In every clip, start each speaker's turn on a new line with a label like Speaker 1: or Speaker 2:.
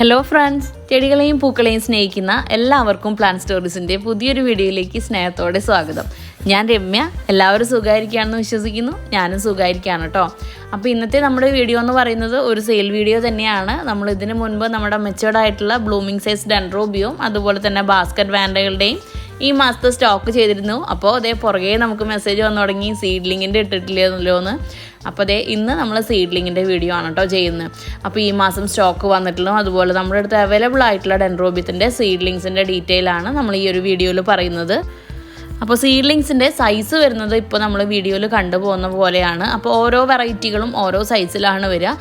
Speaker 1: Hello friends, ചെടികളെയും പൂക്കളെയും സ്നേഹിക്കുന്ന എല്ലാവർക്കും plant സ്റ്റോറീസിൻ്റെ പുതിയൊരു വീഡിയോയിലേക്ക് സ്നേഹത്തോടെ സ്വാഗതം. ഞാൻ രമ്യ. എല്ലാവരും സുഖമായിരിക്കുകയാണെന്ന് വിശ്വസിക്കുന്നു. ഞാനും സുഖമായിരിക്കുകയാണ് കേട്ടോ. അപ്പോൾ ഇന്നത്തെ നമ്മുടെ വീഡിയോ എന്ന് പറയുന്നത് ഒരു സെയിൽ വീഡിയോ തന്നെയാണ്. നമ്മൾ ഇതിന് മുൻപ് നമ്മുടെ മെച്ചേർഡ് ആയിട്ടുള്ള ബ്ലൂമിംഗ് സൈസ് ഡെൻഡ്രോബിയവും അതുപോലെ തന്നെ ബാസ്ക്കറ്റ് വാൻഡകളുടെയും ഈ മാസത്തെ സ്റ്റോക്ക് ചെയ്തിരുന്നു. അപ്പോൾ അതേ പുറകെ നമുക്ക് മെസ്സേജ് വന്നു തുടങ്ങി, സീഡ്ലിങ്ങിൻ്റെ ഇട്ടിട്ടില്ലല്ലോ എന്ന്. അപ്പോൾ അതേ ഇന്ന് നമ്മൾ സീഡ്ലിങ്ങിൻ്റെ വീഡിയോ ആണ് കേട്ടോ ചെയ്യുന്നത്. അപ്പോൾ ഈ മാസം സ്റ്റോക്ക് വന്നിട്ടുള്ളതും അതുപോലെ നമ്മുടെ അടുത്ത് അവൈലബിൾ ആയിട്ടുള്ള ഡെൻഡ്രോബിയത്തിൻ്റെ സീഡ്ലിങ്സിൻ്റെ ഡീറ്റെയിൽ ആണ് നമ്മൾ ഈ ഒരു വീഡിയോയിൽ പറയുന്നത്. അപ്പോൾ സീഡ്ലിങ്സിൻ്റെ സൈസ് വരുന്നത് ഇപ്പോൾ നമ്മൾ വീഡിയോയിൽ കണ്ടുപോകുന്ന പോലെയാണ്. അപ്പോൾ ഓരോ വെറൈറ്റികളും ഓരോ സൈസിലാണ് വരിക.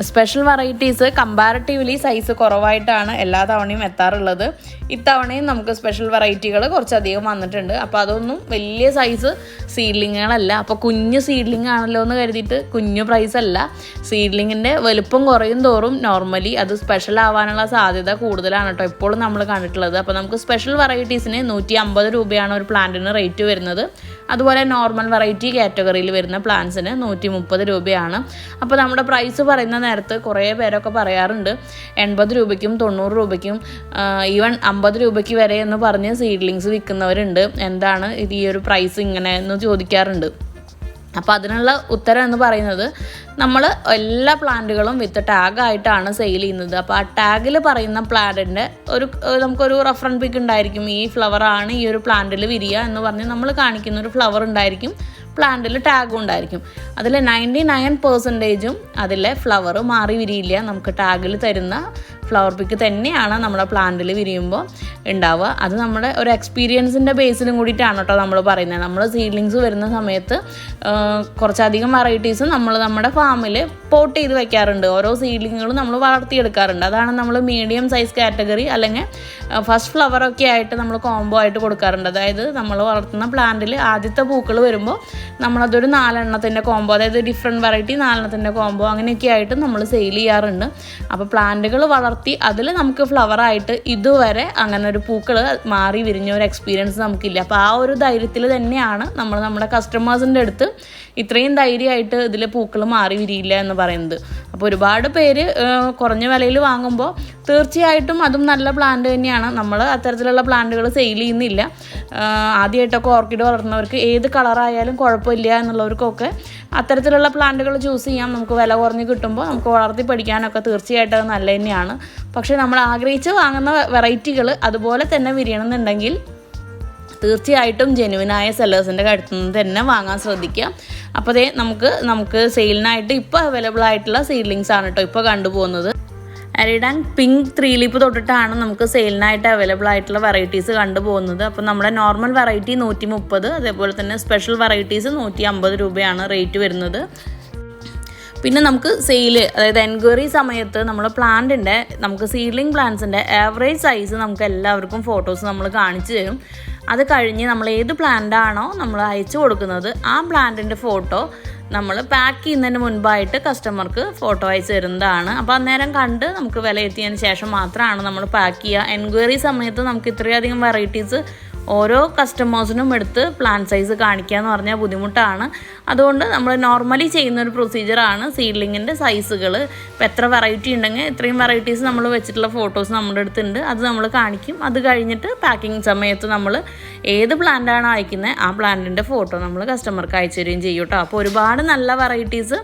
Speaker 1: സ്പെഷ്യൽ വെറൈറ്റീസ് കമ്പാരിറ്റീവ്ലി സൈസ് കുറവായിട്ടാണ് എല്ലാ തവണയും എത്താറുള്ളത്. ഇത്തവണയും നമുക്ക് സ്പെഷ്യൽ വെറൈറ്റികൾ കുറച്ചധികം വന്നിട്ടുണ്ട്. അപ്പോൾ അതൊന്നും വലിയ സൈസ് സീഡ്ലിങ്ങുകളല്ല. അപ്പോൾ കുഞ്ഞു സീഡ്ലിംഗ് ആണല്ലോ എന്ന് കരുതിയിട്ട് കുഞ്ഞു പ്രൈസ് അല്ല. സീഡ്ലിങ്ങിൻ്റെ വലുപ്പം കുറയും തോറും നോർമലി അത് സ്പെഷ്യൽ ആവാനുള്ള സാധ്യത കൂടുതലാണ് കേട്ടോ ഇപ്പോഴും നമ്മൾ കണ്ടിട്ടുള്ളത്. അപ്പോൾ നമുക്ക് സ്പെഷ്യൽ വെറൈറ്റീസിന് 150 രൂപയാണ് ഒരു പ്ലാന്റിന് റേറ്റ് വരുന്നത്. അതുപോലെ നോർമൽ വെറൈറ്റി കാറ്റഗറിയിൽ വരുന്ന പ്ലാന്റ്സിന് 130 രൂപയാണ്. അപ്പോൾ നമ്മുടെ പ്രൈസ് പറയുന്ന നേരത്ത് കുറേ പേരൊക്കെ പറയാറുണ്ട് 80 രൂപയ്ക്കും 90 രൂപയ്ക്കും ഈവൻ 50 രൂപയ്ക്ക് വരെ എന്ന് പറഞ്ഞ് സീഡ്ലിങ്സ് വിൽക്കുന്നവരുണ്ട്. എന്താണ് ഇത് ഈ ഒരു പ്രൈസ് ഇങ്ങനെ എന്ന് ചോദിക്കാറുണ്ട്. അപ്പോൾ അതിനുള്ള ഉത്തരം എന്ന് പറയുന്നത് നമ്മൾ എല്ലാ പ്ലാന്റുകളും വിത്ത് ടാഗായിട്ടാണ് സെയിൽ ചെയ്യുന്നത്. അപ്പോൾ ആ ടാഗിൽ പറയുന്ന പ്ലാന്റിൻ്റെ നമുക്കൊരു റെഫറൻസ് പിക്ക് ഉണ്ടായിരിക്കും. ഈ ഫ്ലവറാണ് ഈ ഒരു പ്ലാന്റിൽ വിരിയുക എന്ന് പറഞ്ഞ് നമ്മൾ കാണിക്കുന്ന ഒരു ഫ്ലവർ ഉണ്ടായിരിക്കും. പ്ലാന്റിൽ ടാഗും ഉണ്ടായിരിക്കും. അതിൽ 99% അതിലെ ഫ്ലവർ മാറി വിരിയില്ല. നമുക്ക് ടാഗിൽ തരുന്ന ഫ്ലവർ പിക്ക് തന്നെയാണ് നമ്മുടെ പ്ലാന്റിൽ വിരിയുമ്പോൾ ഉണ്ടാവുക. അത് നമ്മുടെ ഒരു എക്സ്പീരിയൻസിൻ്റെ ബേസിലും കൂടിയിട്ടാണ് കേട്ടോ നമ്മൾ പറയുന്നത്. നമ്മൾ സീഡ്ലിങ്സ് വരുന്ന സമയത്ത് കുറച്ചധികം വെറൈറ്റീസ് നമ്മൾ നമ്മുടെ ഫാമിൽ പോട്ട് ചെയ്ത് വെക്കാറുണ്ട്. ഓരോ സീഡ്ലിങ്ങുകളും നമ്മൾ വളർത്തിയെടുക്കാറുണ്ട്. അതാണ് നമ്മൾ മീഡിയം സൈസ് കാറ്റഗറി അല്ലെങ്കിൽ ഫസ്റ്റ് ഫ്ലവറൊക്കെ ആയിട്ട് നമ്മൾ കോംബോ ആയിട്ട് കൊടുക്കാറുണ്ട്. അതായത് നമ്മൾ വളർത്തുന്ന പ്ലാന്റിൽ ആദ്യത്തെ പൂക്കൾ വരുമ്പോൾ നമ്മളതൊരു 4 എണ്ണത്തിൻ്റെ കോംബോ, അതായത് ഡിഫറെൻറ്റ് വെറൈറ്റി 4 എണ്ണത്തിൻ്റെ കോംബോ അങ്ങനെയൊക്കെ ആയിട്ട് നമ്മൾ സെയിൽ ചെയ്യാറുണ്ട്. അപ്പോൾ പ്ലാന്റുകൾ വളർത്തി അതിൽ നമുക്ക് ഫ്ലവറായിട്ട് ഇതുവരെ അങ്ങനെ ഒരു പൂക്കൾ മാറി വിരിഞ്ഞ ഒരു എക്സ്പീരിയൻസ് നമുക്കില്ല. അപ്പോൾ ആ ഒരു ധൈര്യത്തിൽ തന്നെയാണ് നമ്മൾ നമ്മുടെ കസ്റ്റമേഴ്സിൻ്റെ അടുത്ത് ഇത്രയും ധൈര്യമായിട്ട് ഇതിൽ പൂക്കൾ മാറി വിരിയില്ല എന്ന് പറയുന്നത്. അപ്പോൾ ഒരുപാട് പേര് കുറഞ്ഞ വിലയിൽ വാങ്ങുമ്പോൾ തീർച്ചയായിട്ടും അതും നല്ല പ്ലാന്റ് തന്നെയാണ്. നമ്മൾ അത്തരത്തിലുള്ള പ്ലാന്റുകൾ സെയിൽ ചെയ്യുന്നില്ല. ആദ്യമായിട്ടൊക്കെ ഓർക്കിഡ് വളർത്തുന്നവർക്ക് ഏത് കളറായാലും കുഴപ്പമില്ല എന്നുള്ളവർക്കൊക്കെ അത്തരത്തിലുള്ള പ്ലാന്റുകൾ ചൂസ് ചെയ്യാം. നമുക്ക് വില കുറഞ്ഞ് കിട്ടുമ്പോൾ നമുക്ക് വളർത്തി പഠിക്കാനൊക്കെ തീർച്ചയായിട്ടും അത് നല്ല തന്നെയാണ്. പക്ഷേ നമ്മൾ ആഗ്രഹിച്ച് വാങ്ങുന്ന വെറൈറ്റികൾ അതുപോലെ തന്നെ വിരിയണമെന്നുണ്ടെങ്കിൽ തീർച്ചയായിട്ടും ജെനുവിനായ സെല്ലേഴ്സിൻ്റെ അടുത്ത് നിന്ന് തന്നെ വാങ്ങാൻ ശ്രദ്ധിക്കുക. അപ്പോൾ അതേ നമുക്ക് സെയിലിനായിട്ട് ഇപ്പോൾ അവൈലബിൾ ആയിട്ടുള്ള സീഡ്ലിങ്സ് ആണ് കേട്ടോ ഇപ്പോൾ കണ്ടുപോകുന്നത്. അരിഡാൻ പിങ്ക് 3 ലീഫ് തൊട്ടിട്ടാണ് നമുക്ക് സെയിലിനായിട്ട് അവൈലബിൾ ആയിട്ടുള്ള വെറൈറ്റീസ് കണ്ടുപോകുന്നത്. അപ്പോൾ നമ്മുടെ നോർമൽ വെറൈറ്റി 130, അതേപോലെ തന്നെ സ്പെഷ്യൽ വെറൈറ്റീസ് 150 രൂപയാണ് റേറ്റ് വരുന്നത്. പിന്നെ നമുക്ക് സെയിൽ, അതായത് എൻക്വയറി സമയത്ത് നമ്മൾ പ്ലാന്റിൻ്റെ നമുക്ക് സീഡ്ലിംഗ് പ്ലാന്റ്സിൻ്റെ ആവറേജ് സൈസ് നമുക്ക് എല്ലാവർക്കും ഫോട്ടോസ് നമ്മൾ കാണിച്ചു തരും. അത് കഴിഞ്ഞ് നമ്മൾ ഏത് പ്ലാന്റാണോ നമ്മൾ അയച്ചു കൊടുക്കുന്നത് ആ പ്ലാന്റിൻ്റെ ഫോട്ടോ നമ്മൾ പാക്ക് ചെയ്യുന്നതിന് മുൻപായിട്ട് കസ്റ്റമർക്ക് ഫോട്ടോ അയച്ചു തരുന്നതാണ്. അപ്പോൾ അന്നേരം കണ്ട് നമുക്ക് വില എത്തിയതിന് ശേഷം മാത്രമാണ് നമ്മൾ പാക്ക് ചെയ്യുക. എൻക്വയറി സമയത്ത് നമുക്ക് ഇത്രയധികം വെറൈറ്റീസ് ഓരോ കസ്റ്റമേഴ്സിനും എടുത്ത് പ്ലാന്റ് സൈസ് കാണിക്കുക എന്ന് പറഞ്ഞാൽ ബുദ്ധിമുട്ടാണ്. അതുകൊണ്ട് നമ്മൾ നോർമലി ചെയ്യുന്നൊരു പ്രൊസീജിയറാണ് സീഡ്ലിങ്ങിൻ്റെ സൈസുകൾ. ഇപ്പോൾ എത്ര വെറൈറ്റി ഉണ്ടെങ്കിൽ ഇത്രയും വെറൈറ്റീസ് നമ്മൾ വെച്ചിട്ടുള്ള ഫോട്ടോസ് നമ്മുടെ അടുത്തുണ്ട്. അത് നമ്മൾ കാണിക്കും. അത് കഴിഞ്ഞിട്ട് പാക്കിംഗ് സമയത്ത് നമ്മൾ ഏത് പ്ലാന്റാണ് അയക്കുന്നത് ആ പ്ലാന്റിൻ്റെ ഫോട്ടോ നമ്മൾ കസ്റ്റമർക്ക് അയച്ചു തരികയും ചെയ്യും കേട്ടോ. അപ്പോൾ ഒരുപാട് നല്ല വെറൈറ്റീസ്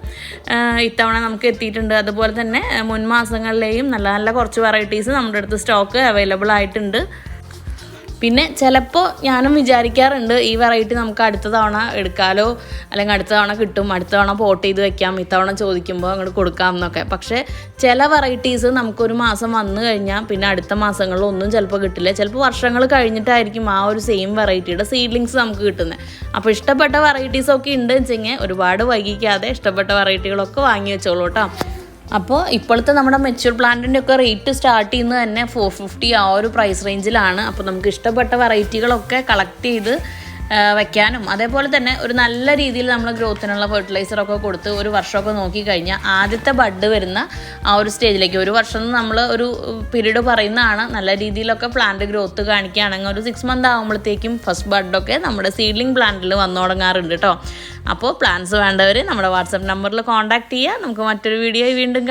Speaker 1: ഇത്തവണ നമുക്ക് എത്തിയിട്ടുണ്ട്. അതുപോലെ തന്നെ മുൻ മാസങ്ങളിലെയും നല്ല നല്ല കുറച്ച് വെറൈറ്റീസ് നമ്മുടെ അടുത്ത് സ്റ്റോക്ക് അവൈലബിൾ ആയിട്ടുണ്ട്. പിന്നെ ചിലപ്പോൾ ഞാനും വിചാരിക്കാറുണ്ട് ഈ വെറൈറ്റി നമുക്ക് അടുത്ത തവണ എടുക്കാമല്ലോ, അല്ലെങ്കിൽ അടുത്ത തവണ കിട്ടും, അടുത്ത തവണ പോട്ട് ചെയ്ത് വെക്കാം, ഇത്തവണ ചോദിക്കുമ്പോൾ അങ്ങോട്ട് കൊടുക്കാം എന്നൊക്കെ. പക്ഷേ ചില വെറൈറ്റീസ് നമുക്കൊരു മാസം വന്നു കഴിഞ്ഞാൽ പിന്നെ അടുത്ത മാസങ്ങളിൽ ഒന്നും ചിലപ്പോൾ കിട്ടില്ല. ചിലപ്പോൾ വർഷങ്ങൾ കഴിഞ്ഞിട്ടായിരിക്കും ആ ഒരു സെയിം വെറൈറ്റിയുടെ സീഡ്ലിങ്സ് നമുക്ക് കിട്ടുന്നത്. അപ്പോൾ ഇഷ്ടപ്പെട്ട വെറൈറ്റീസൊക്കെ ഉണ്ട് വെച്ചെങ്കിൽ ഒരുപാട് വൈകിക്കാതെ ഇഷ്ടപ്പെട്ട വെറൈറ്റികളൊക്കെ വാങ്ങി വെച്ചോളൂ കേട്ടോ. അപ്പോൾ ഇപ്പോഴത്തെ നമ്മുടെ മെച്യൂർ പ്ലാന്റിൻ്റെ ഒക്കെ റേറ്റ് സ്റ്റാർട്ട് ചെയ്യുന്നത് തന്നെ 450 ആ ഒരു പ്രൈസ് റേഞ്ചിലാണ്. അപ്പോൾ നമുക്ക് ഇഷ്ടപ്പെട്ട വെറൈറ്റികളൊക്കെ കളക്ട് ചെയ്ത് വയ്ക്കാനും അതേപോലെ തന്നെ ഒരു നല്ല രീതിയിൽ നമ്മൾ ഗ്രോത്തിനുള്ള ഫെർട്ടിലൈസറൊക്കെ കൊടുത്ത് ഒരു വർഷമൊക്കെ നോക്കിക്കഴിഞ്ഞാൽ ആദ്യത്തെ ബഡ് വരുന്ന ആ ഒരു സ്റ്റേജിലേക്ക്, ഒരു വർഷം നമ്മൾ ഒരു പീരീഡ് പറയുന്നതാണ്, നല്ല രീതിയിലൊക്കെ പ്ലാന്റ് ഗ്രോത്ത് കാണിക്കുകയാണെങ്കിൽ ഒരു 6 മന്ത് ആകുമ്പോഴത്തേക്കും ഫസ്റ്റ് ബഡൊക്കെ നമ്മുടെ സീഡ്ലിംഗ് പ്ലാന്റിൽ വന്നു തുടങ്ങാറുണ്ട് കേട്ടോ. അപ്പോൾ പ്ലാന്റ്സ് വേണ്ടവർ നമ്മുടെ വാട്സപ്പ് നമ്പറിൽ കോൺടാക്ട് ചെയ്യുക. നമുക്ക് മറ്റൊരു വീഡിയോ വീണ്ടും